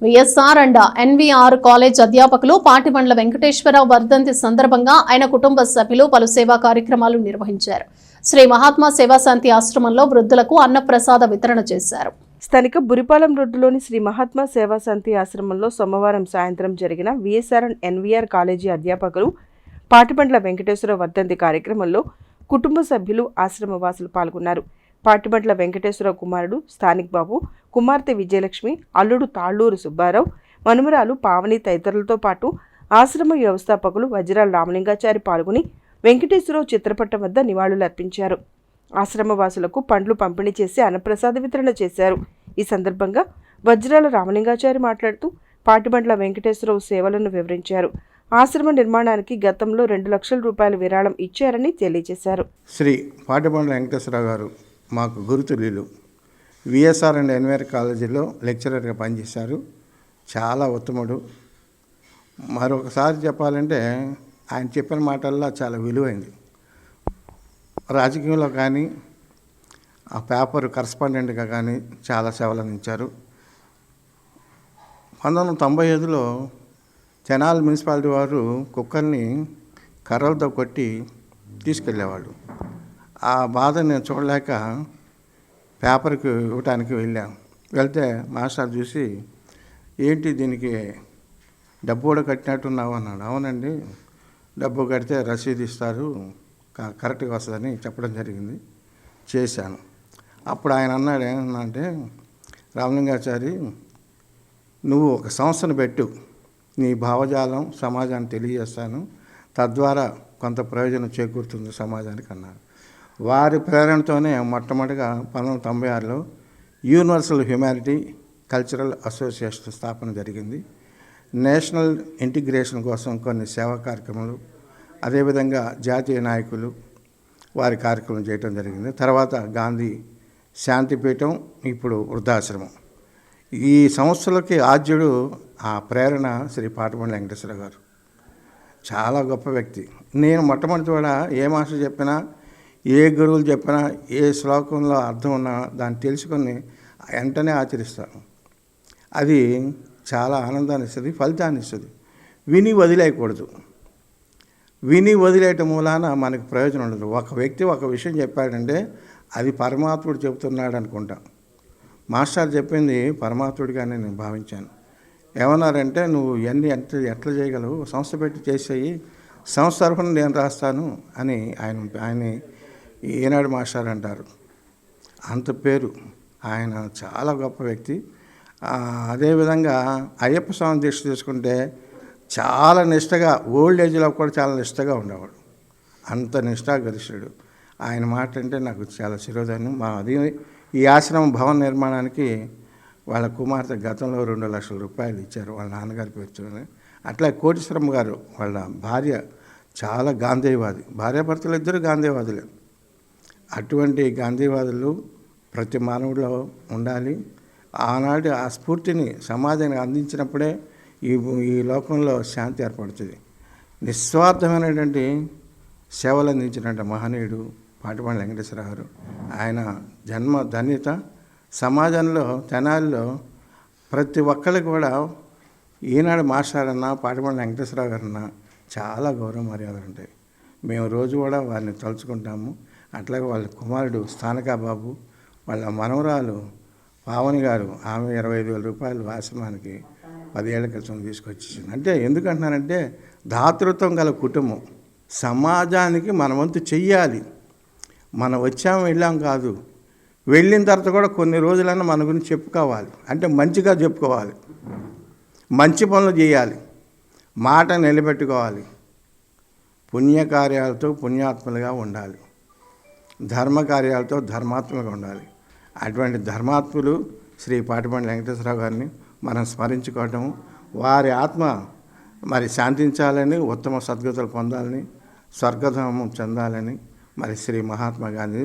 VSR and NVR college అధ్యాపకులు పాటిబండ్ల వెంకటేశ్వరరావు వర్ధంతి సందర్భంగా ఆయన కుటుంబ సభ్యులు పలు సేవా కార్యక్రమాలు నిర్వహించారు. శ్రీ మహాత్మా సేవాశాంతి ఆశ్రమంలో వృద్ధులకు అన్నప్రసాద వితరణ చేశారు. స్థానిక బురిపాలెం రోడ్డులోని శ్రీ మహాత్మా సేవాశాంతి ఆశ్రమంలో సోమవారం సాయంత్రం జరిగిన విఎస్ఆర్ అండ్ ఎన్వీఆర్ కాలేజీ అధ్యాపకులు పాటిబండ్ల వెంకటేశ్వరరావు వర్ధంతి కార్యక్రమంలో కుటుంబ సభ్యులు ఆశ్రమవాసులు పాల్గొన్నారు. పాటిబండ్ల వెంకటేశ్వరరావు కుమారుడు స్థానిక్ బాబు, కుమార్తె విజయలక్ష్మి, అల్లుడు తాళ్లూరు సుబ్బారావు, మనుమరాలు పావని తదితరులతో పాటు ఆశ్రమ వ్యవస్థాపకులు వజ్రాల రామలింగాచారి పాల్గొని వెంకటేశ్వరరావు చిత్రపటం వద్ద నివాళులర్పించారు. ఆశ్రమవాసులకు పండ్లు పంపిణీ చేసి అన్నప్రసాద వితరణ చేశారు. ఈ సందర్భంగా వజ్రాల రామలింగాచారి మాట్లాడుతూ పాటిబండ్ల వెంకటేశ్వరరావు సేవలను వివరించారు. ఆశ్రమ నిర్మాణానికి గతంలో 2 లక్షల రూపాయల విరాళం ఇచ్చారని తెలియజేశారు. శ్రీ పాటిబండ్ల వెంకటేశ్వరరావు గారు మాకు గురుతుల్యులు. విఎస్ఆర్ అండ్ ఎన్వీఆర్ కాలేజీలో లెక్చరర్గా పనిచేశారు. చాలా ఉత్తముడు. మరొకసారి చెప్పాలంటే ఆయన చెప్పిన మాటల్లో చాలా విలువైంది. రాజకీయంలో కానీ ఆ పేపర్ కరస్పాండెంట్గా కానీ చాలా సేవలు అందించారు. 1995లో తెనాలి మున్సిపాలిటీ వారు కుక్కల్ని కర్రలతో కొట్టి తీసుకెళ్ళేవాళ్ళు. ఆ బాధ నేను చూడలేక పేపర్కి ఇవ్వటానికి వెళ్తే మాస్టర్ చూసి, ఏంటి దీనికి డబ్బు కూడా కట్టినట్టున్నావు అన్నాడు. అవునండి, డబ్బు కడితే రసీదు ఇస్తారు, కరెక్ట్గా వస్తుందని చెప్పడం జరిగింది. చేశాను. అప్పుడు ఆయన అన్నాడు ఏమన్నంటే, రామలింగాచారి నువ్వు ఒక సంస్థను పెట్టు, నీ భావజాలం సమాజానికి తెలియజేస్తాను, తద్వారా కొంత ప్రయోజనం చేకూరుతుంది సమాజానికి అన్నారు. వారి ప్రేరణతోనే మొట్టమొదటిగా 1996లో యూనివర్సల్ హ్యుమానిటీ కల్చరల్ అసోసియేషన్ స్థాపన జరిగింది. నేషనల్ ఇంటిగ్రేషన్ కోసం కొన్ని సేవా కార్యక్రమాలు, అదేవిధంగా జాతీయ నాయకులు వారి కార్యక్రమం చేయటం జరిగింది. తర్వాత గాంధీ శాంతిపీఠం, ఇప్పుడు వృద్ధాశ్రమం. ఈ సంస్థలకి ఆద్యుడు, ఆ ప్రేరణ శ్రీ పాటిబండ్ల వెంకటేశ్వరరావు గారు. చాలా గొప్ప వ్యక్తి. నేను మొట్టమొదటి కూడా ఏ మాస్టర్ చెప్పినా, ఏ గురువులు చెప్పినా, ఏ శ్లోకంలో అర్థం ఉన్నా దాన్ని తెలుసుకొని వెంటనే ఆచరిస్తాను. అది చాలా ఆనందాన్ని ఇస్తుంది, ఫలితాన్ని ఇస్తుంది. విని వదిలేయకూడదు. విని వదిలేయటం మూలాన మనకు ప్రయోజనం ఉండదు. ఒక వ్యక్తి ఒక విషయం చెప్పాడంటే అది పరమాత్ముడు చెబుతున్నాడు అనుకుంటా. మాస్టర్ చెప్పింది పరమాత్ముడిగానే నేను భావించాను. ఏమన్నారంటే, నువ్వు ఇవన్నీ ఎట్లా చేయగలవు, సంస్థ పెట్టి చేసేయి, సంస్థ తరఫున నేను రాస్తాను అని ఆయన ఈనాడు మాస్టర్ అంటారు. అంత పేరు. ఆయన చాలా గొప్ప వ్యక్తి. అదేవిధంగా అయ్యప్ప స్వామి దీక్ష తీసుకుంటే చాలా నిష్టగా, ఓల్డ్ ఏజ్లో కూడా చాలా నిష్టగా ఉండేవాడు. అంత నిష్ఠాగరిష్ఠుడు. ఆయన మాట అంటే నాకు చాలా శిరోధాన్యం. అది ఈ ఆశ్రమ భవన నిర్మాణానికి వాళ్ళ కుమార్తె గతంలో 2 లక్షల రూపాయలు ఇచ్చారు, వాళ్ళ నాన్నగారి పేరుతోనే. అట్లా కోటీశ్వరమ్మ గారు వాళ్ళ భార్య చాలా గాంధీవాది. భార్యాభర్తలు ఇద్దరు గాంధీవాదులే. అటువంటి గాంధీవాదులు ప్రతి మానవుడిలో ఉండాలి. ఆనాటి ఆ స్ఫూర్తిని సమాజానికి అందించినప్పుడే ఈ లోకంలో శాంతి ఏర్పడుతుంది. నిస్వార్థమైనటువంటి సేవలు అందించినటువంటి మహనీయుడు పాటిబండ్ల వెంకటేశ్వరరావు గారు. ఆయన జన్మ ధన్యత. సమాజంలో తెనాలిలో ప్రతి ఒక్కరికి కూడా ఈనాడు మాస్టర్ అన్న, పాటిబండ్ల వెంకటేశ్వరరావు గారన్నా చాలా గౌరవ మర్యాదలు ఉంటాయి. మేము రోజు కూడా వారిని తలుచుకుంటాము. అట్లాగే వాళ్ళ కుమారుడు స్థానిక బాబు, వాళ్ళ మనవరాలు పావని గారు, ఆమె 25,000 రూపాయలు ఆశ్రమానికి 10 ఏళ్ల క్రితం తీసుకొచ్చేసింది. అంటే ఎందుకంటున్నానంటే, దాతృత్వం గల కుటుంబం. సమాజానికి మన వంతు చెయ్యాలి. మనం వచ్చాము వెళ్ళాం కాదు, వెళ్ళిన తర్వాత కూడా కొన్ని రోజులన్నా మన గురించి చెప్పుకోవాలి. అంటే మంచిగా చెప్పుకోవాలి, మంచి పనులు చేయాలి, మాట నిలబెట్టుకోవాలి, పుణ్యకార్యాలతో పుణ్యాత్మలుగా ఉండాలి, ధర్మకార్యాలతో ధర్మాత్మలుగా ఉండాలి. అటువంటి ధర్మాత్ములు శ్రీ పాటిబండ్ల వెంకటేశ్వరరావు గారిని మనం స్మరించుకోవటం, వారి ఆత్మ మరి శాంతించాలని, ఉత్తమ సద్గతులు పొందాలని, స్వర్గధామం చెందాలని మరి శ్రీ మహాత్మా గాంధీ